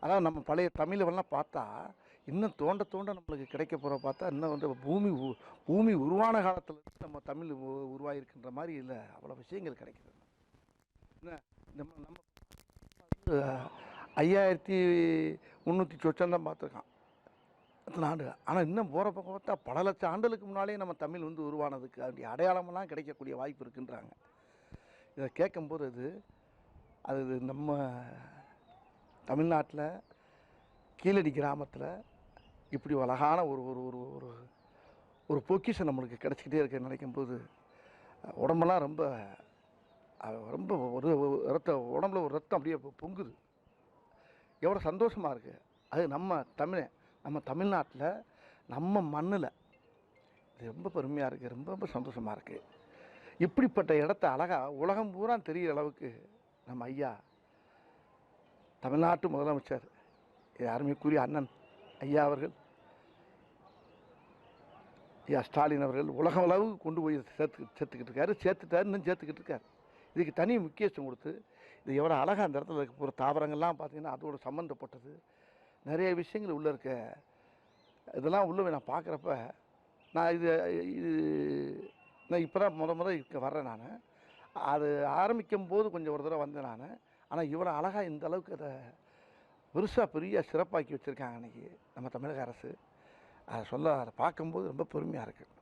அதான் நம்ம பழைய தமிழெல்லாம் பார்த்தா இன்னும் தோண்ட தோண்ட நம்மளுக்கு கிடைக்க போகிற பார்த்தா இன்னும் வந்து பூமி உருவான காலத்தில் நம்ம தமிழ் உருவாகிருக்குன்ற மாதிரி இல்லை அவ்வளோ விஷயங்கள் கிடைக்குது. என்ன நம்ம நம்ம 5300 சொச்சம் தான் பார்த்துருக்கான் அத்தனை ஆண்டு. ஆனால் இன்னும் போகிற பக்கம் பார்த்தா பல லட்சம் ஆண்டுகளுக்கு முன்னாலே நம்ம தமிழ் வந்து உருவானதுக்கு அப்படி அடையாளமெல்லாம் கிடைக்கக்கூடிய வாய்ப்பு இருக்குன்றாங்க. இதை கேட்கும்போது அது நம்ம தமிழ்நாட்டில் கீழடி கிராமத்தில் இப்படி அழகான ஒரு ஒரு ஒரு ஒரு ஒரு பொக்கிஷம் நம்மளுக்கு கிடச்சிக்கிட்டே இருக்குன்னு நினைக்கும்போது உடம்பெல்லாம் ரொம்ப ரொம்ப ஒரு உடம்புல ஒரு ரத்தம் அப்படியே பொங்குது. எவ்வளோ சந்தோஷமாக இருக்குது. அது நம்ம தமிழ்நாட்டில் நம்ம மண்ணில் இது ரொம்ப பெருமையாக இருக்குது, ரொம்ப ரொம்ப சந்தோஷமாக இருக்குது. இப்படிப்பட்ட இடத்த அழகாக உலகம் பூரா தெரிகிற அளவுக்கு நம்ம ஐயா தமிழ்நாட்டு முதலமைச்சர் யாருமே கூறிய அண்ணன் ஐயா அவர்கள், ஐயா ஸ்டாலின் அவர்கள் உலகம் அளவுக்கு கொண்டு போய் சேர்த்துக்கிட்டு இருக்காரு, இன்னும் சேர்த்துக்கிட்டு இருக்கார். இதுக்கு தனி முக்கியத்துவம் கொடுத்து இது எவ்வளோ அழகாக அந்த இடத்துல இருக்க போகிற தாவரங்கள்லாம் பார்த்திங்கன்னா அதோட சம்மந்தப்பட்டது நிறைய விஷயங்கள் உள்ளே இருக்க. இதெல்லாம் உள்ளே நான் பார்க்குறப்ப நான் இது நான் இப்போ தான் முத வர்றேன். நான் அது ஆரம்பிக்கும் போது கொஞ்சம் ஒரு தடவை வந்தேன் நான். ஆனால் இவ்வளோ அழகாக இந்த அளவுக்கு அதை பெரிய சிறப்பாக்கி வச்சுருக்காங்க அன்றைக்கி நம்ம தமிழக அரசு. அதை பார்க்கும்போது ரொம்ப பெருமையாக இருக்குது.